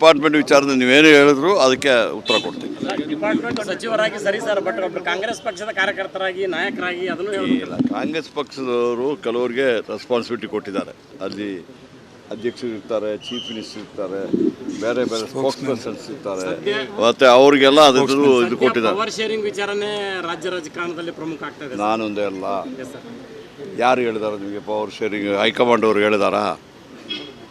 Department ವಿಚಾರದ ನೀವೇನು ಹೇಳಿದ್ರು ಅದಕ್ಕೆ ಉತ್ತರ ಕೊಡ್ತೀನಿ. ಡಿಪಾರ್ಟ್ಮೆಂಟ್ ಸಚಿವರಾಗಿ ಸರಿ ಸರ್, ಬಟ್ ಒಬ್ಬರು ಕಾಂಗ್ರೆಸ್ ಪಕ್ಷದ ಕಾರ್ಯಕರ್ತರಾಗಿ ನಾಯಕರಾಗಿ ಅದನ್ನು ಇಲ್ಲ, ಕಾಂಗ್ರೆಸ್ ಪಕ್ಷದವರು ಕೆಲವರಿಗೆ ರೆಸ್ಪಾನ್ಸಿಬಿಲಿಟಿ ಕೊಟ್ಟಿದ್ದಾರೆ. ಅಲ್ಲಿ ಅಧ್ಯಕ್ಷರು ಇರ್ತಾರೆ, ಚೀಫ್ ಮಿನಿಸ್ಟರ್ ಇರ್ತಾರೆ, ಬೇರೆ ಬೇರೆ ಸ್ಪೋಕ್ಸ್ ಪರ್ಸನ್ಸ್ ಇರ್ತಾರೆ, ಮತ್ತು ಅವ್ರಿಗೆಲ್ಲ ಅದು ಕೊಟ್ಟಿದ್ದಾರೆ. ಪವರ್ ಶೇರಿಂಗ್ ವಿಚಾರನೇ ರಾಜ್ಯ ರಾಜಕಾರಣದಲ್ಲಿ ಪ್ರಮುಖ ಆಗ್ತಾ ಇದೆ. ನಾನೊಂದೇ ಅಲ್ಲ, ಯಾರು ಹೇಳಿದಾರ ನಿಮಗೆ ಪವರ್ ಶೇರಿಂಗ್? ಹೈಕಮಾಂಡ್ ಅವರು ಹೇಳಿದಾರಾ?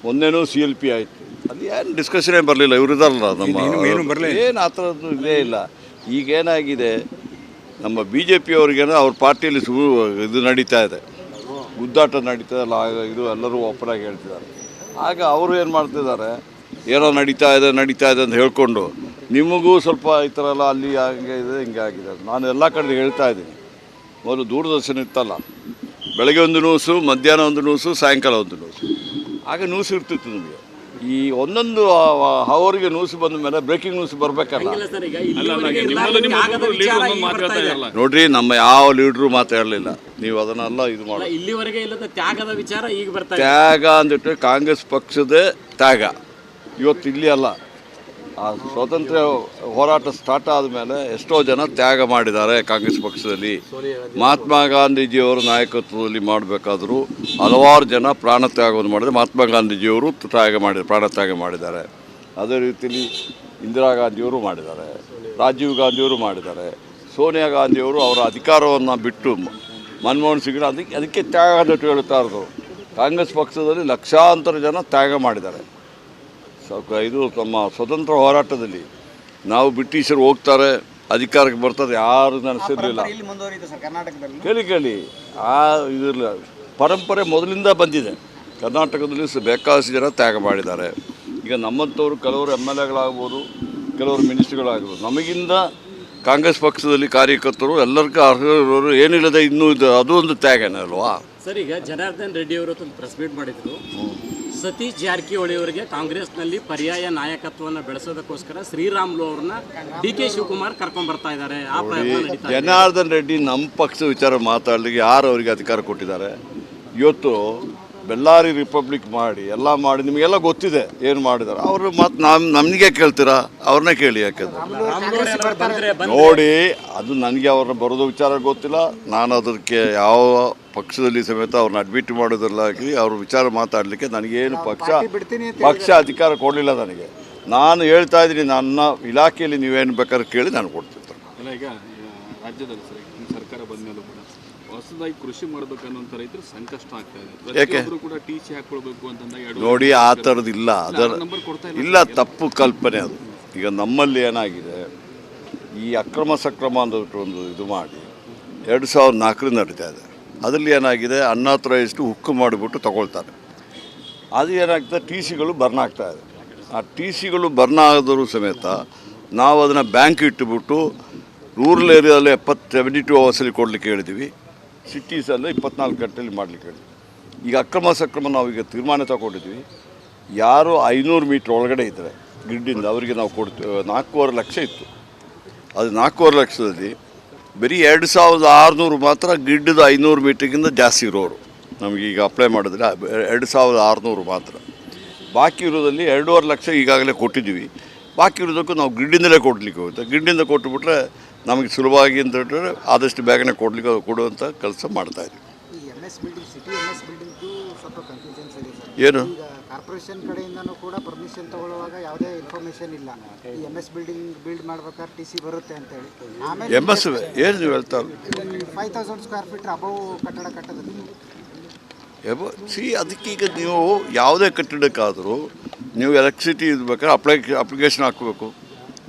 ಮೊನ್ನೆನೂ CLP ಆಯಿತು, ಅದು ಏನು ಡಿಸ್ಕಷನೇ ಬರಲಿಲ್ಲ. ಇವರು ಇದಾರಲ್ಲ ನಮ್ಮ, ಏನು ಆ ಥರದ್ದು ಇದೇ ಇಲ್ಲ. ಈಗೇನಾಗಿದೆ, ನಮ್ಮ BJP ಅವ್ರಿಗೇನೋ ಅವ್ರ ಪಾರ್ಟಿಯಲ್ಲಿ ಇದು ನಡೀತಾ ಇದೆ, ಗುದ್ದಾಟ ನಡೀತಾ ಇಲ್ಲ. ಇದು ಎಲ್ಲರೂ ಓಪನ್ ಆಗಿ ಹೇಳ್ತಿದ್ದಾರೆ. ಆಗ ಅವರು ಏನು ಮಾಡ್ತಿದ್ದಾರೆ, ಏನೋ ನಡೀತಾ ಇದೆ ಅಂತ ಹೇಳ್ಕೊಂಡು ನಿಮಗೂ ಸ್ವಲ್ಪ ಈ ಥರ ಎಲ್ಲ ಅಲ್ಲಿ ಹಂಗೆ ಇದೆ ಹಿಂಗೆ ಆಗಿದೆ. ನಾನು ಎಲ್ಲ ಕಡೆ ಹೇಳ್ತಾ ಇದ್ದೀನಿ. ಮೊದಲು ದೂರದರ್ಶನ ಇತ್ತಲ್ಲ, ಬೆಳಗ್ಗೆ ಒಂದು ನ್ಯೂಸು, ಮಧ್ಯಾಹ್ನ ಒಂದು ನ್ಯೂಸು, ಸಾಯಂಕಾಲ ಒಂದು ನ್ಯೂಸು, ಆಗ ನ್ಯೂಸ್ ಇರ್ತಿತ್ತು ನಿಮಗೆ. ಈ ಒಂದೊಂದು ಅವರಿಗೆ ನ್ಯೂಸ್ ಬಂದ ಮೇಲೆ ಬ್ರೇಕಿಂಗ್ ನ್ಯೂಸ್ ಬರಬೇಕಲ್ಲ. ನೋಡ್ರಿ, ನಮ್ಮ ಯಾವ ಲೀಡ್ರು ಮಾತಾಡಲಿಲ್ಲ, ನೀವು ಅದನ್ನೆಲ್ಲ ಇದು ಮಾಡಿ. ಇಲ್ಲಿವರೆಗೆ ಇಲ್ಲದ ತ್ಯಾಗದ ವಿಚಾರ ಈಗ ಬರ್ತಾ ತ್ಯಾಗ ಅಂದ್ಬಿಟ್ಟು ಕಾಂಗ್ರೆಸ್ ಪಕ್ಷದೇ ತ್ಯಾಗ. ಇವತ್ತು ಇಲ್ಲಿ ಅಲ್ಲ, ಆ ಸ್ವಾತಂತ್ರ್ಯ ಹೋರಾಟ ಸ್ಟಾರ್ಟ್ ಆದಮೇಲೆ ಎಷ್ಟೋ ಜನ ತ್ಯಾಗ ಮಾಡಿದ್ದಾರೆ ಕಾಂಗ್ರೆಸ್ ಪಕ್ಷದಲ್ಲಿ. ಮಹಾತ್ಮ ಗಾಂಧೀಜಿಯವರ ನಾಯಕತ್ವದಲ್ಲಿ ಮಾಡಬೇಕಾದ್ರೂ ಹಲವಾರು ಜನ ಪ್ರಾಣ ತ್ಯಾಗವನ್ನು ಮಾಡಿದರೆ ಮಹಾತ್ಮ ಗಾಂಧೀಜಿಯವರು ಪ್ರಾಣ ತ್ಯಾಗ ಮಾಡಿದ್ದಾರೆ. ಅದೇ ರೀತಿಯಲ್ಲಿ ಇಂದಿರಾ ಗಾಂಧಿಯವರು ಮಾಡಿದ್ದಾರೆ, ರಾಜೀವ್ ಗಾಂಧಿಯವರು ಮಾಡಿದ್ದಾರೆ, ಸೋನಿಯಾ ಗಾಂಧಿಯವರು ಅವರ ಅಧಿಕಾರವನ್ನು ಬಿಟ್ಟು ಮನಮೋಹನ್ ಸಿಂಗ್ ಅದಕ್ಕೆ ತ್ಯಾಗ ಅಂತ ಹೇಳ್ತಾ ಇರೋದು. ಕಾಂಗ್ರೆಸ್ ಪಕ್ಷದಲ್ಲಿ ಲಕ್ಷಾಂತರ ಜನ ತ್ಯಾಗ ಮಾಡಿದ್ದಾರೆ. ಇದು ತಮ್ಮ ಸ್ವತಂತ್ರ ಹೋರಾಟದಲ್ಲಿ ನಾವು ಬ್ರಿಟಿಷರು ಹೋಗ್ತಾರೆ, ಅಧಿಕಾರಕ್ಕೆ ಬರ್ತಾರೆ, ಯಾರು ನೆನೆಸಿರಲಿಲ್ಲ. ಕೇಳಿ ಆ ಇದಿರಲಿಲ್ಲ, ಪರಂಪರೆ ಮೊದಲಿಂದ ಬಂದಿದೆ. ಕರ್ನಾಟಕದಲ್ಲಿ ಬೇಕಾದಷ್ಟು ಜನ ತ್ಯಾಗ ಮಾಡಿದ್ದಾರೆ. ಈಗ ನಮ್ಮಂಥವ್ರು ಕೆಲವರು MLAಗಳಾಗ್ಬೋದು, ಕೆಲವರು ಮಿನಿಸ್ಟ್ರಿಗಳಾಗ್ಬೋದು. ನಮಗಿಂದ ಕಾಂಗ್ರೆಸ್ ಪಕ್ಷದಲ್ಲಿ ಕಾರ್ಯಕರ್ತರು ಎಲ್ಲರಿಗೂ ಅರ್ಹರು ಏನಿಲ್ಲದೆ ಇನ್ನೂ ಇದು, ಅದು ಒಂದು ತ್ಯಾಗನೇ ಅಲ್ವಾ ಸರ್. ಈಗ ಜನಾರ್ದನ್ ರೆಡ್ಡಿ ಅವರು ಪ್ರೆಸ್ ಮೀಟ್ ಮಾಡಿದ್ರು, ಸತೀಶ್ ಜಾರಕಿಹೊಳಿ ಅವರಿಗೆ ಕಾಂಗ್ರೆಸ್ನಲ್ಲಿ ಪರ್ಯಾಯ ನಾಯಕತ್ವವನ್ನು ಬೆಳೆಸೋದಕ್ಕೋಸ್ಕರ ಶ್ರೀರಾಮುಲು ಅವ್ರನ್ನ DK ಶಿವಕುಮಾರ್ ಕರ್ಕೊಂಡ್ ಬರ್ತಾ ಇದ್ದಾರೆ. ಆ ಪ್ರಯತ್ನ ನಡೀತಾ ಇದೆ. ಜನಾರ್ದನ್ ರೆಡ್ಡಿ ನಮ್ಮ ಪಕ್ಷದ ವಿಚಾರ ಮಾತಾಡಲಿಕ್ಕೆ ಯಾರು ಅವರಿಗೆ ಅಧಿಕಾರ ಕೊಟ್ಟಿದ್ದಾರೆ? ಇವತ್ತು ಬೆಳ್ಳಾರಿ ರಿಪಬ್ಲಿಕ್ ಮಾಡಿ ಎಲ್ಲ ಮಾಡಿ ನಿಮಗೆಲ್ಲ ಗೊತ್ತಿದೆ ಏನು ಮಾಡಿದ್ದಾರೆ. ಅವರು ಮತ್ತು ನಮಗೆ ಕೇಳ್ತೀರಾ? ಅವ್ರನ್ನೇ ಕೇಳಿ. ಯಾಕೆಂದ್ರೆ ನೋಡಿ, ಅದು ನನಗೆ ಅವ್ರನ್ನ ಬರೋದು ವಿಚಾರ ಗೊತ್ತಿಲ್ಲ. ನಾನು ಅದಕ್ಕೆ ಯಾವ ಪಕ್ಷದಲ್ಲಿ ಸಮೇತ ಅವ್ರನ್ನ ಅಡ್ಮಿಟ್ ಮಾಡೋದ್ರಲ್ಲಾಗಿ ಅವ್ರ ವಿಚಾರ ಮಾತಾಡಲಿಕ್ಕೆ ನನಗೇನು ಪಕ್ಷ ಅಧಿಕಾರ ಕೊಡಲಿಲ್ಲ ನನಗೆ. ನಾನು ಹೇಳ್ತಾ ಇದ್ದೀನಿ, ನನ್ನ ಇಲಾಖೆಯಲ್ಲಿ ನೀವೇನು ಬೇಕಾದ್ರೆ ಕೇಳಿ ನಾನು ಕೊಡ್ತಿರ್ತೀನಿ. ಈಗ ರಾಜ್ಯದಲ್ಲಿ ಸರ್ಕಾರ ಬಂದ ಮೇಲೂ ಕೂಡ ಹೊಸದಾಗಿ ಕೃಷಿ ಮಾಡಬೇಕನ್ನೋಂಥ ರೈತರು ಸಂಕಷ್ಟ ಆಗ್ತಾ ಇದೆ. ಯಾಕೆ ಕೂಡ TC ಹಾಕೊಳ್ಬೇಕು ಅಂತಂದಾಗ ನೋಡಿ, ಆ ಥರದ್ದಿಲ್ಲ. ಅದರ ಇಲ್ಲ, ತಪ್ಪು ಕಲ್ಪನೆ ಅದು. ಈಗ ನಮ್ಮಲ್ಲಿ ಏನಾಗಿದೆ, ಈ ಅಕ್ರಮ ಸಕ್ರಮ ಅಂದ್ಬಿಟ್ಟು ಒಂದು ಇದು ಮಾಡಿ 2004 ನಡೀತಾ ಇದೆ. ಅದರಲ್ಲಿ ಏನಾಗಿದೆ, ಅನ್ಆಥರೈಸ್ಡು ಹುಕ್ಕು ಮಾಡಿಬಿಟ್ಟು ತಗೊಳ್ತಾರೆ. ಅದು ಏನಾಗ್ತದೆ, TCಗಳು ಬರ್ನ್ ಆಗ್ತಾಯಿದೆ. ಆ TCಗಳು ಬರ್ನ್ ಆದರೂ ಸಮೇತ ನಾವು ಅದನ್ನು ಬ್ಯಾಂಕ್ ಇಟ್ಟುಬಿಟ್ಟು ರೂರಲ್ ಏರಿಯಾದಲ್ಲಿ 72 ಅವರ್ಸಲ್ಲಿ ಕೊಡಲಿಕ್ಕೆ ಹೇಳಿದ್ದೀವಿ, ಸಿಟೀಸಲ್ಲಿ 24 ಗಂಟೆಯಲ್ಲಿ ಮಾಡಲಿಕ್ಕೆ ಹೇಳಿದ್ವಿ. ಈಗ ಅಕ್ರಮ ಸಕ್ರಮ ನಾವೀಗ ತೀರ್ಮಾನ ತಗೊಂಡಿದ್ವಿ. ಯಾರು 500 ಮೀಟ್ರ್ ಒಳಗಡೆ ಇದ್ದರೆ ಗ್ರಿಡ್ಡಿಂದ ಅವರಿಗೆ ನಾವು ಕೊಡ್ತೀವಿ. 4.5 ಲಕ್ಷ ಇತ್ತು, ಅದು 4.5 ಲಕ್ಷದಲ್ಲಿ ಬರೀ 2600 ಮಾತ್ರ ಗ್ರಿಡ್ದು 500 ಮೀಟ್ರಿಗಿಂತ ಜಾಸ್ತಿ ಇರೋರು ನಮಗೀಗ ಅಪ್ಲೈ ಮಾಡಿದ್ರೆ 2600 ಮಾತ್ರ. ಬಾಕಿ ಇರೋದಲ್ಲಿ 2.5 ಲಕ್ಷ ಈಗಾಗಲೇ ಕೊಟ್ಟಿದ್ದೀವಿ. ಬಾಕಿ ಇರೋದಕ್ಕೂ ನಾವು ಗ್ರಿಡ್ಡಿಂದಲೇ ಕೊಡಲಿಕ್ಕೆ ಹೋಗುತ್ತೆ. ಗ್ರಿಡ್ಡಿಂದ ಕೊಟ್ಟುಬಿಟ್ರೆ ನಮಗೆ ಸುಲಭವಾಗಿ ಅಂತ ಹೇಳಿದ್ರೆ ಆದಷ್ಟು ಬೇಗನೆ ಕೊಡುವಂಥ ಕೆಲಸ ಮಾಡ್ತಾಯಿದ್ವಿ. ಏನು ಕಾರ್ಪೊರೇಷನ್ ಕಡೆಯಿಂದನೂ ಕೂಡ ಪರ್ಮಿಷನ್ ತಗೊಳ್ಳುವಾಗ ಯಾವುದೇ ಇನ್ಫಾರ್ಮೇಷನ್ ಇಲ್ಲ. ಈ MS ಬಿಲ್ಡ್ ಮಾಡ್ಬೇಕಾದ್ರೆ TC ಬರುತ್ತೆ ಅಂತೇಳಿ. ಆಮೇಲೆ MS ಏನು ನೀವು ಹೇಳ್ತಾ 5000 ಸ್ಕ್ವೇರ್ ಫೀಟ್ ಅಬೌವ್ ಕಟ್ಟಡ ಕಟ್ಟೋದು ಅದಕ್ಕೀಗ ನೀವು ಯಾವುದೇ ಕಟ್ಟಡಕ್ಕಾದರೂ ನೀವು ಎಲೆಕ್ಟ್ರಿಸಿಟಿ ಇರ್ಬೇಕಾದ್ರೆ ಅಪ್ಲಿಕೇಶನ್ ಹಾಕಬೇಕು.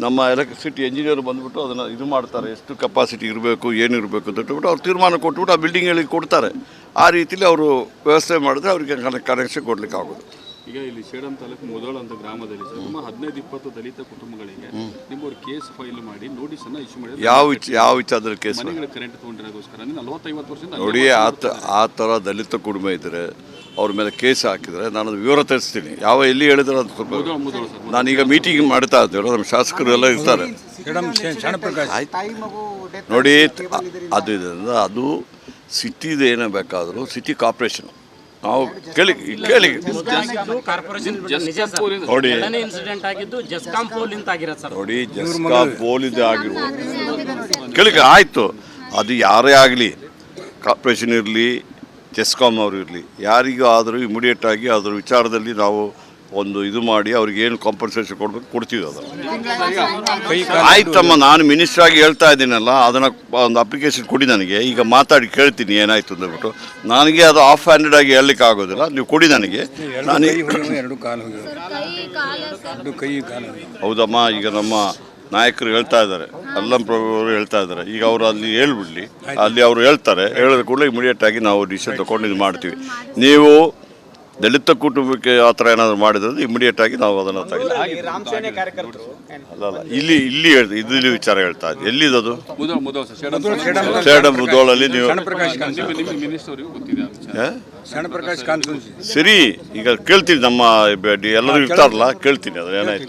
ನಮ್ಮ ಎಲೆಕ್ಟ್ರಿಸಿಟಿ ಇಂಜಿನಿಯರ್ ಬಂದುಬಿಟ್ಟು ಅದನ್ನು ಇದು ಮಾಡ್ತಾರೆ, ಎಷ್ಟು ಕೆಪಾಸಿಟಿ ಇರಬೇಕು, ಏನಿರಬೇಕು ಅಂತ ಹೇಳ್ಬಿಟ್ಟು ಅವ್ರು ತೀರ್ಮಾನ ಕೊಟ್ಬಿಟ್ಟು ಆ ಬಿಲ್ಡಿಂಗ್ಗಳಿಗೆ ಕೊಡ್ತಾರೆ. ಆ ರೀತಿಯಲ್ಲಿ ಅವರು ವ್ಯವಸ್ಥೆ ಮಾಡಿದ್ರೆ ಅವರಿಗೆ ಕನೆಕ್ಷನ್ ಕೊಡ್ಲಿಕ್ಕೆ ಆಗೋದು. ಈಗ ಇಲ್ಲಿ ಸೇಡಂ ತಾಲೂಕು ಮುದೋಳ ಅಂತ ಗ್ರಾಮದಲ್ಲಿ ಸುಮ್ಮ 15-20 ದಲಿತ ಕುಟುಂಬಗಳಿಗೆ ನಿಮ್ಮವ್ರು ಕೇಸ್ ಫೈಲ್ ಮಾಡಿ ನೋಟಿಸನ್ನು ಇಶ್ಯೂ ಮಾಡಿ ಯಾವ ವಿಚಾರದಲ್ಲಿ ಕೇಸ್ ಕರೆಂಟ್ ತೊಗೊಂಡಿರೋಗೋಸ್ಕರ 40-50 ವರ್ಷದಿಂದ ನೋಡಿ, ಆ ಥರ ದಲಿತ ಕುಟುಂಬ ಇದ್ದರೆ ಅವ್ರ ಮೇಲೆ ಕೇಸ್ ಹಾಕಿದರೆ ನಾನು ಅದು ವಿವರ ತಿಳಿಸ್ತೀನಿ. ಎಲ್ಲಿ ಹೇಳಿದ್ರೆ ಅದು ಸ್ವಲ್ಪ ನಾನೀಗ ಮೀಟಿಂಗ್ ಮಾಡ್ತಾ ಇದ್ದೇವೆ, ನಮ್ಮ ಶಾಸಕರು ಎಲ್ಲ ಇರ್ತಾರೆ. ನೋಡಿ, ಅದು ಸಿಟಿದು ಏನೇ ಬೇಕಾದರೂ ಸಿಟಿ ಕಾರ್ಪೊರೇಷನ್ ನಾವು ಕೇಳಿ ಕೇಳಿ ಕಾರ್ಪೊರೇಷನ್ ನಿಜ ಸರ್. ನೋಡಿ. ಎರಡನೇ ಇನ್ಸಿಡೆಂಟ್ ಆಗಿದ್ದು ಜಸ್ಕಾಂ ಪೋಲ್ ಅಂತ ಆಗಿರೋದು ಸರ್. ನೋಡಿ ಜಸ್ಕಾಂ ಪೋಲಿದೆ ಆಗಿರ್ಬೋದು ಕೇಳಿ ಆಯಿತು. ಅದು ಯಾರೇ ಆಗಲಿ, ಕಾರ್ಪೊರೇಷನ್ ಇರಲಿ, ಜೆಸ್ಕಾಂ ಅವರು ಇರಲಿ, ಯಾರಿಗೂ ಆದರೂ ಇಮಿಡಿಯೇಟಾಗಿ ಅದ್ರ ವಿಚಾರದಲ್ಲಿ ನಾವು ಒಂದು ಇದು ಮಾಡಿ ಅವ್ರಿಗೆ ಏನು ಕಾಂಪನ್ಸೇಷನ್ ಕೊಡಬೇಕು ಕೊಡ್ತೀವಿ. ಅದು ಆಯ್ತಮ್ಮ, ನಾನು ಮಿನಿಸ್ಟರ್ ಆಗಿ ಹೇಳ್ತಾ ಇದ್ದೀನಲ್ಲ, ಅದನ್ನು ಒಂದು ಅಪ್ಲಿಕೇಶನ್ ಕೊಡಿ ನನಗೆ, ಈಗ ಮಾತಾಡಿ ಕೇಳ್ತೀನಿ ಏನಾಯಿತು ಅಂದ್ಬಿಟ್ಟು. ನನಗೆ ಅದು ಆಫ್ ಹ್ಯಾಂಡೆಡ್ ಆಗಿ ಹೇಳಲಿಕ್ಕೆ ಆಗೋದಿಲ್ಲ, ನೀವು ಕೊಡಿ ನನಗೆ. ನಾನು ಹೌದಮ್ಮ, ಈಗ ನಮ್ಮ ನಾಯಕರು ಹೇಳ್ತಾ ಇದ್ದಾರೆ, ಅಲ್ಲಂ ಪ್ರಭು ಅವರು ಹೇಳ್ತಾ ಇದ್ದಾರೆ, ಈಗ ಅವರು ಅಲ್ಲಿ ಹೇಳ್ಬಿಡ್ಲಿ, ಅಲ್ಲಿ ಅವರು ಹೇಳ್ತಾರೆ, ಹೇಳಿದ ಕೂಡಲೇ ಇಮಿಡಿಯೇಟ್ ಆಗಿ ನಾವು ಡಿಸಿಷನ್ ತೊಗೊಂಡು ಇದು ಮಾಡ್ತೀವಿ. ನೀವು ದಲಿತ ಕುಟುಂಬಕ್ಕೆ ಆ ಥರ ಏನಾದರೂ ಮಾಡಿದ್ರೆ ಇಮಿಡಿಯೇಟ್ ಆಗಿ ನಾವು ಅದನ್ನು ತೆಗೆದು ಅಲ್ಲ ಇಲ್ಲಿ ಇಲ್ಲಿ ವಿಚಾರ ಹೇಳ್ತಾ ಇದ್ದೀವಿ. ಎಲ್ಲಿದದು ಸೇಡಂ ಮುದೋಳಲ್ಲಿ ನೀವು ಸರಿ, ಈಗ ಕೇಳ್ತೀನಿ, ನಮ್ಮ ಎಲ್ಲರೂ ಇರ್ತಾರಲ್ಲ, ಕೇಳ್ತೀನಿ ಅದು ಏನಾಯ್ತು.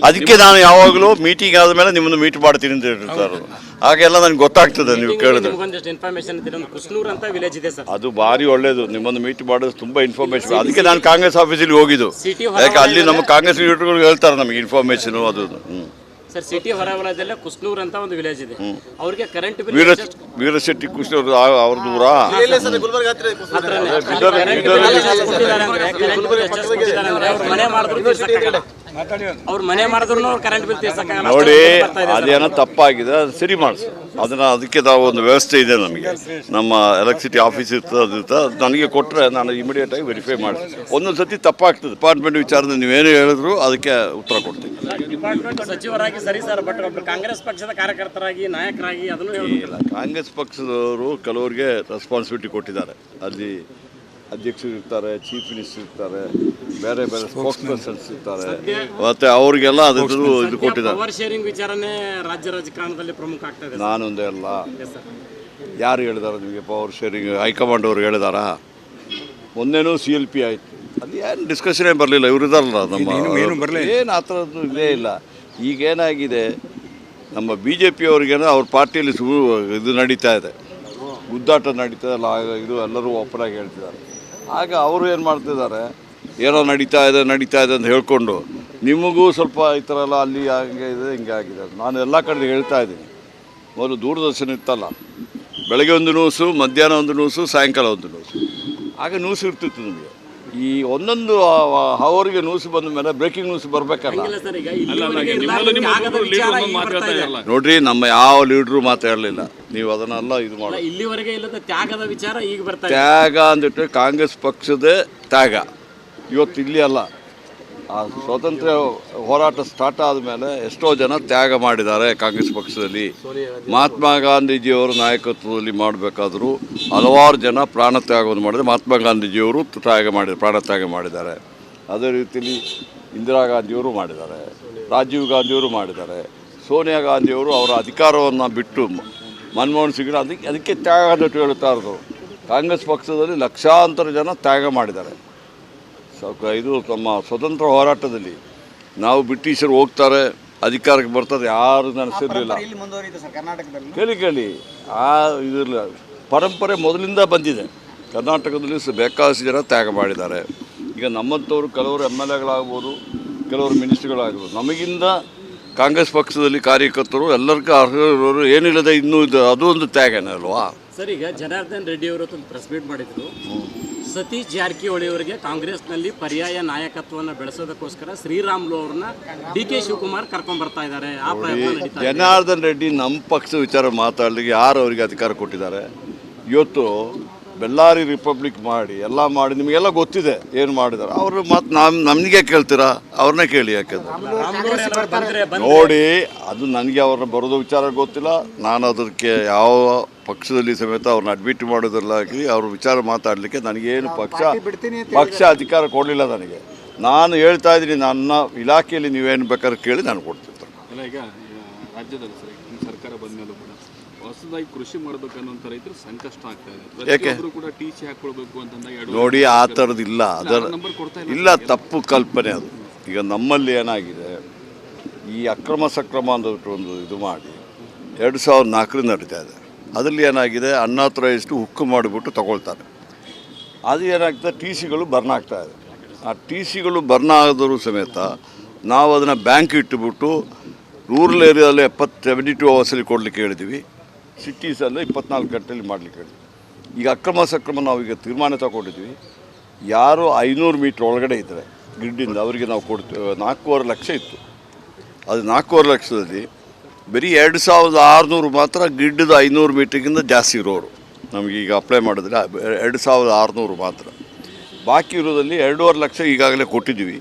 ಅದಕ್ಕೆ ನಾನು ಯಾವಾಗಲೂ ಮೀಟಿಂಗ್ ಆದಮೇಲೆ ನಿಮ್ಮನ್ನು ಮೀಟ್ ಮಾಡ್ತೀನಿ ಅಂತ ಹೇಳ್ತಾರೆ. ಹಾಗೆಲ್ಲ ನನಗೆ ಗೊತ್ತಾಗ್ತದೆ ನೀವು ಕೇಳಿದ್ರೆ. ಇನ್ಫಾರ್ಮೇಶನ್ ಕುಸ್ನೂರ್ ಅಂತ ವಿಲೇಜ್ ಇದೆ ಸರ್. ಅದು ಭಾರಿ ಒಳ್ಳೇದು, ನಿಮ್ಮನ್ನು ಮೀಟ್ ಮಾಡೋದು ತುಂಬ ಇನ್ಫಾರ್ಮೇಶನ್. ಅದಕ್ಕೆ ನಾನು ಕಾಂಗ್ರೆಸ್ ಆಫೀಸಲ್ಲಿ ಹೋಗಿದ್ದು, ಯಾಕೆ ಅಲ್ಲಿ ನಮ್ಮ ಕಾಂಗ್ರೆಸ್ ಲೀಡರ್ಗಳು ಹೇಳ್ತಾರೆ ನಮಗೆ ಇನ್ಫಾರ್ಮೇಶನ್ ಅದು. ಸರ್, ಸಿಟಿ ಹೊರವಲಯದಲ್ಲೇ ಕುಸ್ನೂರ್ ಅಂತ ಒಂದು ವಿಲೇಜ್ ಇದೆ. ಅವ್ರಿಗೆ ಕರೆಂಟ್ ಬಿಲ್ ವೀರಶೆಟ್ಟಿ ಕುಸ್ನೂರ್ ಅವ್ರದ್ದು ಊರ ಅವ್ರ ಮನೆ ಮಾಡಿದ್ರು ಕರೆಂಟ್ ಬಿಲ್ ತೀರ್ಸಕ್ಕಾಗಲ್ಲ. ನೋಡಿ, ಅದೇನೋ ತಪ್ಪಾಗಿದೆ, ಅದು ಸರಿ ಮಾಡಿಸಿ ಅದನ್ನು. ಅದಕ್ಕೆ ನಾವು ಒಂದು ವ್ಯವಸ್ಥೆ ಇದೆ ನಮಗೆ, ನಮ್ಮ ಎಲೆಕ್ಟ್ರಿಸಿಟಿ ಆಫೀಸ್ ಇರ್ತದೆ, ಅದು ಇರ್ತದೆ. ಅದು ನನಗೆ ಕೊಟ್ಟರೆ ನಾನು ಇಮಿಡಿಯೇಟಾಗಿ ವೆರಿಫೈ ಮಾಡ್ತೀನಿ. ಒಂದೊಂದು ಸತಿ ತಪ್ಪಾಗ್ತದೆ, ಡಿಪಾರ್ಟ್ಮೆಂಟ್ ವಿಚಾರದಲ್ಲಿ ನೀವೇನು ಹೇಳಿದ್ರು ಅದಕ್ಕೆ ಉತ್ತರ ಕೊಡ್ತೀನಿ. ಡಿಪಾರ್ಟ್ಮೆಂಟ್ ಸಚಿವರಾಗಿ ಸರಿ ಸರ್, ಬಟ್ ಒಬ್ಬರು ಕಾಂಗ್ರೆಸ್ ಪಕ್ಷದ ಕಾರ್ಯಕರ್ತರಾಗಿ, ನಾಯಕರಾಗಿ ಅದನ್ನು ಇಲ್ಲ, ಕಾಂಗ್ರೆಸ್ ಪಕ್ಷದವರು ಕೆಲವರಿಗೆ ರೆಸ್ಪಾನ್ಸಿಬಿಲಿಟಿ ಕೊಟ್ಟಿದ್ದಾರೆ. ಅಲ್ಲಿ ಅಧ್ಯಕ್ಷರು ಇರ್ತಾರೆ, ಚೀಫ್ ಮಿನಿಸ್ಟರ್ ಇರ್ತಾರೆ, ಬೇರೆ ಬೇರೆ ಸ್ಪೋಕ್ಸ್ ಪರ್ಸನ್ಸ್ ಇರ್ತಾರೆ, ಮತ್ತು ಅವ್ರಿಗೆಲ್ಲ ಅದ್ರದ್ದು ಇದು ಕೊಟ್ಟಿದ್ದಾರೆ. ಪವರ್ ಶೇರಿಂಗ್ ವಿಚಾರನೇ ರಾಜ್ಯ ರಾಜಕಾರಣದಲ್ಲಿ ಪ್ರಮುಖ ಆಗ್ತಾ ಇದೆ. ನಾನೊಂದೇ ಅಲ್ಲ, ಯಾರು ಹೇಳಿದಾರೆ ನಿಮಗೆ ಪವರ್ ಶೇರಿಂಗ್? ಹೈಕಮಾಂಡ್ ಅವರು ಹೇಳಿದಾರಾ? ಮೊನ್ನೆನೂ CLP ಆಯಿತು, ಅಲ್ಲಿ ಏನು ಡಿಸ್ಕಷನೇ ಬರಲಿಲ್ಲ. ಇವರು ಇದಾರಲ್ಲ ನಮ್ಮ, ಏನು ಆ ಥರದ್ದು ಇದೇ ಇಲ್ಲ. ಈಗೇನಾಗಿದೆ, ನಮ್ಮ BJP ಅವ್ರಿಗೇನೋ ಅವ್ರ ಪಾರ್ಟಿಯಲ್ಲಿ ಇದು ನಡೀತಾ ಇದೆ, ಗುದ್ದಾಟ ನಡೀತಾ ಇಲ್ಲ, ಇದು ಎಲ್ಲರೂ ಓಪನ್ ಆಗಿ ಹೇಳ್ತಿದ್ದಾರೆ. ಆಗ ಅವರು ಏನು ಮಾಡ್ತಿದ್ದಾರೆ, ಏನೋ ನಡೀತಾ ಇದೆ ಅಂತ ಹೇಳ್ಕೊಂಡು ನಿಮಗೂ ಸ್ವಲ್ಪ ಈ ಥರ ಎಲ್ಲ ಅಲ್ಲಿ ಹಂಗೆ ಇದೆ ಹಿಂಗೆ ಆಗಿದೆ. ನಾನು ಎಲ್ಲ ಕಡೆ ಹೇಳ್ತಾ ಇದ್ದೀನಿ. ಮೊದಲು ದೂರದರ್ಶನ ಇತ್ತಲ್ಲ, ಬೆಳಗ್ಗೆ ಒಂದು ನ್ಯೂಸು, ಮಧ್ಯಾಹ್ನ ಒಂದು ನ್ಯೂಸು, ಸಾಯಂಕಾಲ ಒಂದು ನ್ಯೂಸು, ಆಗ ನ್ಯೂಸ್ ಇರ್ತಿತ್ತು ನಿಮಗೆ. ಈ ಒಂದೊಂದು ಅವರಿಗೆ ನ್ಯೂಸ್ ಬಂದ ಮೇಲೆ ಬ್ರೇಕಿಂಗ್ ನ್ಯೂಸ್ ಬರಬೇಕಲ್ಲ. ನೋಡ್ರಿ, ನಮ್ಮ ಯಾವ ಲೀಡ್ರು ಮಾತಾಡಲಿಲ್ಲ, ನೀವು ಅದನ್ನೆಲ್ಲ ಇದು ಮಾಡಿ. ಇಲ್ಲಿವರೆಗೆ ಇಲ್ಲದ ತ್ಯಾಗದ ವಿಚಾರ ಈಗ ಬರ್ತಾ ಇದೆ. ತ್ಯಾಗ ಅಂದ್ಬಿಟ್ಟು ಕಾಂಗ್ರೆಸ್ ಪಕ್ಷದೇ ತ್ಯಾಗ. ಇವತ್ತು ಇಲ್ಲಿ ಅಲ್ಲ, ಆ ಸ್ವಾತಂತ್ರ್ಯ ಹೋರಾಟ ಸ್ಟಾರ್ಟ್ ಆದಮೇಲೆ ಎಷ್ಟೋ ಜನ ತ್ಯಾಗ ಮಾಡಿದ್ದಾರೆ ಕಾಂಗ್ರೆಸ್ ಪಕ್ಷದಲ್ಲಿ. ಮಹಾತ್ಮ ಗಾಂಧೀಜಿಯವರ ನಾಯಕತ್ವದಲ್ಲಿ ಮಾಡಬೇಕಾದ್ರೂ ಹಲವಾರು ಜನ ಪ್ರಾಣ ತ್ಯಾಗವನ್ನು ಮಾಡಿದರೆ ಮಹಾತ್ಮ ಗಾಂಧೀಜಿಯವರು ಪ್ರಾಣ ತ್ಯಾಗ ಮಾಡಿದ್ದಾರೆ. ಅದೇ ರೀತಿಯಲ್ಲಿ ಇಂದಿರಾ ಗಾಂಧಿಯವರು ಮಾಡಿದ್ದಾರೆ, ರಾಜೀವ್ ಗಾಂಧಿಯವರು ಮಾಡಿದ್ದಾರೆ, ಸೋನಿಯಾ ಗಾಂಧಿಯವರು ಅವರ ಅಧಿಕಾರವನ್ನು ಬಿಟ್ಟು ಮನಮೋಹನ್ ಸಿಂಗ್ ಅದಕ್ಕೆ ತ್ಯಾಗ ಅಂತ ಹೇಳ್ತಾ ಇರೋದು. ಕಾಂಗ್ರೆಸ್ ಪಕ್ಷದಲ್ಲಿ ಲಕ್ಷಾಂತರ ಜನ ತ್ಯಾಗ ಮಾಡಿದ್ದಾರೆ. ಇದು ನಮ್ಮ ಸ್ವತಂತ್ರ ಹೋರಾಟದಲ್ಲಿ ನಾವು ಬ್ರಿಟಿಷರು ಹೋಗ್ತಾರೆ, ಅಧಿಕಾರಕ್ಕೆ ಬರ್ತಾರೆ, ಯಾರು ನೆನೆಸಿರಲಿಲ್ಲ. ಕೇಳಿ ಆ ಇದಿರಲಿಲ್ಲ, ಪರಂಪರೆ ಮೊದಲಿಂದ ಬಂದಿದೆ. ಕರ್ನಾಟಕದಲ್ಲಿ ಬೇಕಾದಷ್ಟು ಜನ ತ್ಯಾಗ ಮಾಡಿದ್ದಾರೆ. ಈಗ ನಮ್ಮಂಥವ್ರು ಕೆಲವರು MLAಗಳಾಗ್ಬೋದು, ಕೆಲವರು ಮಿನಿಸ್ಟ್ರುಗಳಾಗ್ಬೋದು. ನಮಗಿಂದ ಕಾಂಗ್ರೆಸ್ ಪಕ್ಷದಲ್ಲಿ ಕಾರ್ಯಕರ್ತರು ಎಲ್ಲರಿಗೂ ಅರ್ಹರು ಏನಿಲ್ಲದೆ ಇನ್ನೂ ಇದು, ಅದು ಒಂದು ತ್ಯಾಗನೇ ಅಲ್ವಾ ಸರ್. ಈಗ ಜನಾರ್ದನ್ ರೆಡ್ಡಿ ಅವರು ಒಂದು ಪ್ರೆಸ್ ಮೀಟ್ ಮಾಡಿದ್ರು. ಸತೀಶ್ ಜಾರಕಿಹೊಳಿ ಅವರಿಗೆ ಕಾಂಗ್ರೆಸ್ನಲ್ಲಿ ಪರ್ಯಾಯ ನಾಯಕತ್ವವನ್ನು ಬೆಳೆಸೋದಕ್ಕೋಸ್ಕರ ಶ್ರೀರಾಮುಲು ಅವ್ರನ್ನ DK ಶಿವಕುಮಾರ್ ಕರ್ಕೊಂಡ್ ಬರ್ತಾ ಇದ್ದಾರೆ. ಆ ಪ್ರಯತ್ನ ನಡೀತಾ ಇದೆ. ಜನಾರ್ದನ್ ರೆಡ್ಡಿ ನಮ್ಮ ಪಕ್ಷದ ವಿಚಾರ ಮಾತಾಡಲಿಕ್ಕೆ ಯಾರು ಅವರಿಗೆ ಅಧಿಕಾರ ಕೊಟ್ಟಿದ್ದಾರೆ? ಇವತ್ತು ಬೆಳ್ಳಾರಿ ರಿಪಬ್ಲಿಕ್ ಮಾಡಿ ಎಲ್ಲ ಮಾಡಿ ನಿಮಗೆಲ್ಲ ಗೊತ್ತಿದೆ ಏನು ಮಾಡಿದ್ದಾರೆ. ಅವರು ಮತ್ತು ನಮಗೆ ಕೇಳ್ತೀರಾ? ಅವ್ರನ್ನೇ ಕೇಳಿ. ಯಾಕೆಂದ್ರೆ ನೋಡಿ, ಅದು ನನಗೆ ಅವ್ರನ್ನ ಬರೋದು ವಿಚಾರ ಗೊತ್ತಿಲ್ಲ. ನಾನು ಅದಕ್ಕೆ ಯಾವ ಪಕ್ಷದಲ್ಲಿ ಸಮೇತ ಅವ್ರನ್ನ ಅಡ್ಮಿಟ್ ಮಾಡೋದ್ರಲ್ಲಾಗಿ ಅವ್ರ ವಿಚಾರ ಮಾತಾಡಲಿಕ್ಕೆ ನನಗೇನು ಪಕ್ಷ ಅಧಿಕಾರ ಕೊಡಲಿಲ್ಲ ನನಗೆ. ನಾನು ಹೇಳ್ತಾ ಇದ್ದೀನಿ, ನನ್ನ ಇಲಾಖೆಯಲ್ಲಿ ನೀವೇನು ಬೇಕಾದ್ರೆ ಕೇಳಿ ನಾನು ಕೊಡ್ತಿದ್ದೆ. ಈಗ ರಾಜ್ಯದಲ್ಲಿ ಸರ್ಕಾರ ಬಂದಮೇಲೂ ಕೂಡ ಹೊಸದಾಗಿ ಕೃಷಿ ಮಾಡಬೇಕನ್ನೋಂಥ ರೈತರು ಸಂಕಷ್ಟ ಆಗ್ತಾ ಇದೆ. ಯಾಕೆ ಕೂಡ TC ಹಾಕೊಳ್ಬೇಕು ಅಂತಂದಾಗ ನೋಡಿ, ಆ ಥರದ್ದಿಲ್ಲ, ಅದರ ಇಲ್ಲ, ತಪ್ಪು ಕಲ್ಪನೆ ಅದು. ಈಗ ನಮ್ಮಲ್ಲಿ ಏನಾಗಿದೆ, ಈ ಅಕ್ರಮ ಸಕ್ರಮ ಅಂದ್ಬಿಟ್ಟು ಒಂದು ಇದು ಮಾಡಿ 2004 ನಡೀತಾ ಇದೆ. ಅದರಲ್ಲಿ ಏನಾಗಿದೆ, ಅನ್ನಾಥರೈಸ್ಡು ಹುಕ್ಕು ಮಾಡಿಬಿಟ್ಟು ತಗೊಳ್ತಾರೆ. ಅದು ಏನಾಗ್ತದೆ, ಟಿ ಸಿಗಳು ಬರ್ನ್ ಆಗ್ತಾ ಇದೆ. ಆ ಟಿ ಸಿಗಳು ಬರ್ನ್ ಆದರೂ ಸಮೇತ ನಾವು ಅದನ್ನು ಬ್ಯಾಂಕ್ ಇಟ್ಟುಬಿಟ್ಟು ರೂರಲ್ ಏರಿಯಾದಲ್ಲಿ 72 ಅವರ್ಸಲ್ಲಿ ಕೊಡಲಿಕ್ಕೆ ಹೇಳಿದ್ದೀವಿ, ಸಿಟೀಸಲ್ಲೇ 24 ಗಂಟೆಯಲ್ಲಿ ಮಾಡಲಿಕ್ಕೆ ಹೇಳಿದ್ವಿ. ಈಗ ಸಕ್ರಮ ನಾವೀಗ ತೀರ್ಮಾನ ತಗೊಂಡಿದ್ವಿ, ಯಾರು 500 ಮೀಟ್ರ್ ಒಳಗಡೆ ಇದ್ದರೆ ಗ್ರಿಡ್ಡಿಂದ ಅವರಿಗೆ ನಾವು ಕೊಡ್ತೀವಿ. 4.5 ಲಕ್ಷ ಇತ್ತು, ಅದು 4.5 ಲಕ್ಷದಲ್ಲಿ ಬರೀ 2600 ಮಾತ್ರ ಗ್ರಿಡ್ದು 500 ಮೀಟ್ರಿಗಿಂತ ಜಾಸ್ತಿ ಇರೋರು ನಮಗೀಗ ಅಪ್ಲೈ ಮಾಡಿದ್ರೆ 2600 ಮಾತ್ರ. ಬಾಕಿ ಇರೋದಲ್ಲಿ 2.5 ಲಕ್ಷ ಈಗಾಗಲೇ ಕೊಟ್ಟಿದ್ದೀವಿ.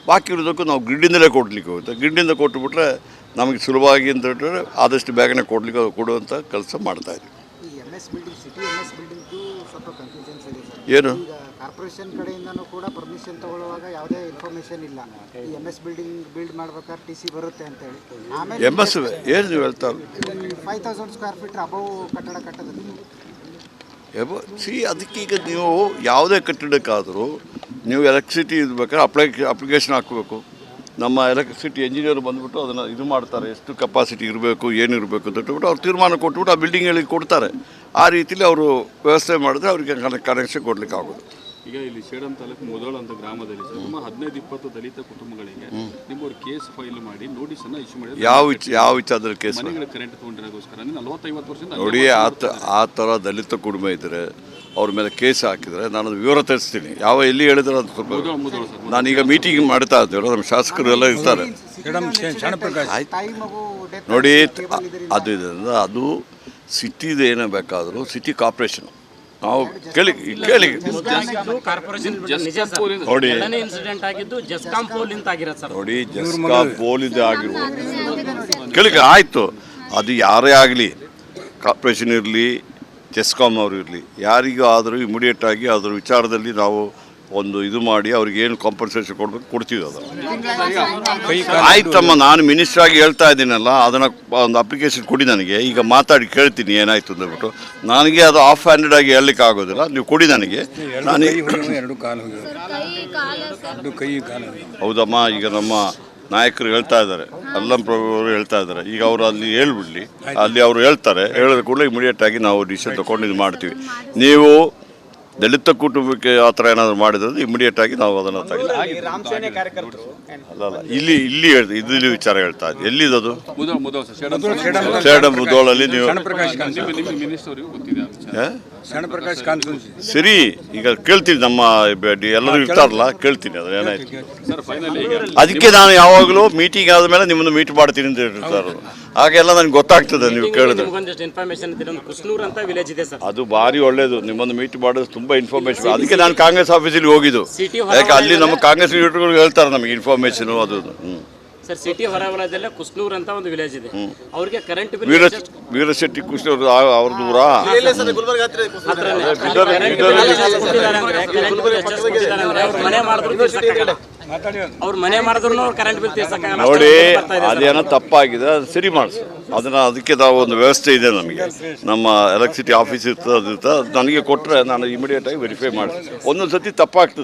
ಬಾಕಿ ಇರೋದಕ್ಕೂ ನಾವು ಗ್ರಿಡ್ಡಿಂದಲೇ ಕೊಡಲಿಕ್ಕೆ ಹೋಗುತ್ತೆ. ಗ್ರಿಡ್ಡಿಂದ ಕೊಟ್ಟುಬಿಟ್ರೆ ನಮಗೆ ಸುಲಭವಾಗಿ ಅಂತ ಹೇಳಿದ್ರೆ ಆದಷ್ಟು ಬೇಗನೆ ಕೊಡುವಂಥ ಕೆಲಸ ಮಾಡ್ತಾಯಿದ್ವಿ. ಈ MS ಬಿಲ್ಡಿಂಗ್, ಸಿಟಿ MS ಬಿಲ್ಡಿಂಗ್ದು ಸ್ವಲ್ಪ ಕನ್ಫ್ಯೂಷನ್ಸ್ ಇದೆ ಸರ್. ಏನು ಈಗ ಕಾರ್ಪೊರೇಷನ್ ಕಡೆಯಿಂದನೂ ಕೂಡ ಪರ್ಮಿಷನ್ ತಗೊಳ್ಳುವಾಗ ಯಾವುದೇ ಇನ್ಫಾರ್ಮೇಷನ್ ಇಲ್ಲ. ಈ MS ಬಿಲ್ಡಿಂಗ್ ಬಿಲ್ಡ್ ಮಾಡ್ಬೇಕಾದ್ರೆ ಟಿ.ಸಿ ಬರುತ್ತೆ ಅಂತೇಳಿ. ಆಮೇಲೆ MS ಏನು ನೀವು ಹೇಳ್ತಾ 5000 ಸ್ಕ್ವೇರ್ ಫೀಟ್ ಅಬೌವ್ ಕಟ್ಟಡ ಕಟ್ಟೋದಕ್ಕೆ ಅದಕ್ಕೀಗ ನೀವು ಯಾವುದೇ ಕಟ್ಟಡಕ್ಕಾದರೂ ನೀವು ಎಲೆಕ್ಟ್ರಿಸಿಟಿ ಇರ್ಬೇಕಾದ್ರೆ ಅಪ್ಲಿಕೇಶನ್ ಹಾಕಬೇಕು. ನಮ್ಮ ಎಲೆಕ್ಟ್ರಿಸಿಟಿ ಇಂಜಿನಿಯರ್ ಬಂದುಬಿಟ್ಟು ಅದನ್ನು ಇದು ಮಾಡ್ತಾರೆ, ಎಷ್ಟು ಕೆಪಾಸಿಟಿ ಇರಬೇಕು ಏನಿರಬೇಕು ಅಂತ ಹೇಳ್ಬಿಟ್ಟು ಅವ್ರು ತೀರ್ಮಾನ ಕೊಟ್ಬಿಟ್ಟು ಆ ಬಿಲ್ಡಿಂಗ್ಗಳಿಗೆ ಕೊಡ್ತಾರೆ. ಆ ರೀತಿಯಲ್ಲಿ ಅವರು ವ್ಯವಸ್ಥೆ ಮಾಡಿದ್ರೆ ಅವರಿಗೆ ಕನೆಕ್ಷನ್ ಕೊಡಲಿಕ್ಕೆ ಆಗೋದು. ಈಗ ಇಲ್ಲಿ ಸೇಡಂ ತಾಲೂಕು ಮುದೋಳ ಅಂತ ಗ್ರಾಮದಲ್ಲಿ ಸುಮಾರು 15-20 ದಲಿತ ಕುಟುಂಬಗಳಿಗೆ ನಿಮ್ಮವ್ರು ಕೇಸ್ ಫೈಲ್ ಮಾಡಿ ನೋಟಿಸನ್ನು ಇಶ್ಯೂ ಮಾಡಿ ಯಾವ ವಿಚಾರದಲ್ಲಿ ಕೇಸ್ ಮನೆಗಳ ಕರೆಂಟ್ ತೊಗೊಂಡಿರೋಗೋಸ್ಕರ 40-50 ವರ್ಷದಿಂದ ನೋಡಿ. ಆ ಥರ ದಲಿತ ಕುಟುಂಬ ಇದ್ದರೆ ಅವ್ರ ಮೇಲೆ ಕೇಸ್ ಹಾಕಿದರೆ ನಾನು ಅದು ವಿವರ ತರಿಸ್ತೀನಿ. ಎಲ್ಲಿ ಹೇಳಿದ್ರೆ ಅದು ಸ್ವಲ್ಪ ನಾನೀಗ ಮೀಟಿಂಗ್ ಮಾಡ್ತಾ ಇದ್ದೇವೆ, ನಮ್ಮ ಶಾಸಕರು ಎಲ್ಲ ಇರ್ತಾರೆ. ತಾಯಿ ಮಗು ಡೆತ್ ನೋಡಿ, ಅದು ಸಿಟಿದು ಏನೇ ಬೇಕಾದರೂ ಸಿಟಿ ಕಾರ್ಪೊರೇಷನ್ ನಾವು ಕೇಳಿ ಕಾರ್ಪೊರೇಷನ್ ನಿಜ ಸರ್. ನೋಡಿ ಎರಡನೇ ಇನ್ಸಿಡೆಂಟ್ ಆಗಿದ್ದು ಜಸ್ಕಾಂ ಪೋಲಿಂದ ಆಗಿರೋದು ಸರ್. ನೋಡಿ, ಜಸ್ಕಾಂ ಪೋಲಿಂದ ಆಗಿರ್ಬೋದು ಕೇಳಿ ಆಯಿತು. ಅದು ಯಾರೇ ಆಗಲಿ, ಕಾರ್ಪೊರೇಷನ್ ಇರಲಿ ಜೆಸ್ಕಾಮ್ ಅವರು ಇರಲಿ, ಯಾರಿಗೂ ಆದರೂ ಇಮಿಡಿಯೇಟಾಗಿ ಅದ್ರ ವಿಚಾರದಲ್ಲಿ ನಾವು ಒಂದು ಇದು ಮಾಡಿ ಅವ್ರಿಗೆ ಏನು ಕಾಂಪನ್ಸೇಷನ್ ಕೊಡಬೇಕು ಕೊಡ್ತೀವಿ. ಅದು ಆಯ್ತಮ್ಮ, ನಾನು ಮಿನಿಸ್ಟ್ರಾಗಿ ಹೇಳ್ತಾ ಇದ್ದೀನಲ್ಲ, ಅದನ್ನು ಒಂದು ಅಪ್ಲಿಕೇಶನ್ ಕೊಡಿ ನನಗೆ, ಈಗ ಮಾತಾಡಿ ಕೇಳ್ತೀನಿ ಏನಾಯಿತು ಅಂದ್ಬಿಟ್ಟು. ನನಗೆ ಅದು ಆಫ್ ಹ್ಯಾಂಡೆಡ್ ಆಗಿ ಹೇಳಲಿಕ್ಕೆ ಆಗೋದಿಲ್ಲ, ನೀವು ಕೊಡಿ ನನಗೆ. ನಾನು ಹೌದಮ್ಮ, ಈಗ ನಮ್ಮ ನಾಯಕರು ಹೇಳ್ತಾ ಇದ್ದಾರೆ, ಅಲ್ಲಂ ಪ್ರಭು ಅವರು ಹೇಳ್ತಾ ಇದ್ದಾರೆ, ಈಗ ಅವರು ಅಲ್ಲಿ ಹೇಳ್ಬಿಡ್ಲಿ, ಅಲ್ಲಿ ಅವರು ಹೇಳ್ತಾರೆ, ಹೇಳಿದ ಕೂಡಲೇ ಇಮಿಡಿಯೇಟಾಗಿ ನಾವು ಡಿಸಿಷನ್ ತೊಗೊಂಡು ಇದು ಮಾಡ್ತೀವಿ. ನೀವು ದಲಿತ ಕುಟುಂಬಕ್ಕೆ ಆ ಥರ ಏನಾದರೂ ಮಾಡಿದ್ರೆ ಇಮಿಡಿಯೇಟಾಗಿ ನಾವು ಅದನ್ನು ಅಲ್ಲ ಇಲ್ಲಿ ಇಲ್ಲಿ ವಿಚಾರ ಹೇಳ್ತಾ ಇದ್ದೀವಿ. ಎಲ್ಲಿದ್ದು ಸೇಡಂ ಮುದೋಳಲ್ಲಿ ನೀವು ಸರಿ. ಈಗ ಕೇಳ್ತೀನಿ, ನಮ್ಮ ಎಲ್ಲರೂ ಇರ್ತಾರಲ್ಲ, ಕೇಳ್ತೀನಿ ಅದು ಏನಾಯ್ತು. ಅದಕ್ಕೆ ನಾನು ಯಾವಾಗಲೂ ಮೀಟಿಂಗ್ ಆದಮೇಲೆ ನಿಮ್ಮನ್ನು ಮೀಟ್ ಮಾಡ್ತೀನಿ ಅಂತ ಹೇಳ್ತಾರೆ. ಹಾಗೆಲ್ಲ ನನಗೆ ಗೊತ್ತಾಗ್ತದೆ ನೀವು ಕೇಳಿದ್ರೆ. ಅದು ಭಾರಿ ಒಳ್ಳೇದು, ನಿಮ್ಮನ್ನು ಮೀಟ್ ಮಾಡೋದು ತುಂಬ ಇನ್ಫಾರ್ಮೇಶನ್. ಅದಕ್ಕೆ ನಾನು ಕಾಂಗ್ರೆಸ್ ಆಫೀಸಲ್ಲಿ ಹೋಗಿದ್ದು, ಯಾಕೆ ಅಲ್ಲಿ ನಮ್ಮ ಕಾಂಗ್ರೆಸ್ ಲೀಡರ್ಗಳು ಹೇಳ್ತಾರೆ ನಮಗೆ ಇನ್ಫಾರ್ಮೇಶನು ಅದು. ಸರ್, ಸಿಟಿ ಹೊರವಲಯದಲ್ಲೇ ಕುಸ್ನೂರ್ ಅಂತ ಒಂದು ವಿಲೇಜ್ ಇದೆ, ಅವ್ರಿಗೆ ಕರೆಂಟ್ ವೀರಶೆಟ್ಟಿ ಕುಸ್ನೂರ್ ಅವ್ರದ್ದು ಊರ ಅವ್ರ ಮನೆ ಮಾಡಿದ್ರು ಕರೆಂಟ್ ಬಿಲ್ ತೀರ್ಸಕ್ಕಾಗಲ್ಲ. ನೋಡಿ, ಅದೇನೋ ತಪ್ಪಾಗಿದೆ, ಅದು ಸರಿ ಮಾಡಿಸಿ ಅದಕ್ಕೆ ನಾವು ಒಂದು ವ್ಯವಸ್ಥೆ ಇದೆ ನಮಗೆ. ನಮ್ಮ ಎಲೆಕ್ಟ್ರಿಸಿಟಿ ಆಫೀಸ್ ಇರ್ತದೆ, ಅದು ನನಗೆ ಕೊಟ್ಟರೆ ನಾನು ಇಮಿಡಿಯೇಟಾಗಿ ವೆರಿಫೈ ಮಾಡ್ತೀನಿ. ಒಂದೊಂದು ಸತಿ ತಪ್ಪಾಗ್ತದೆ.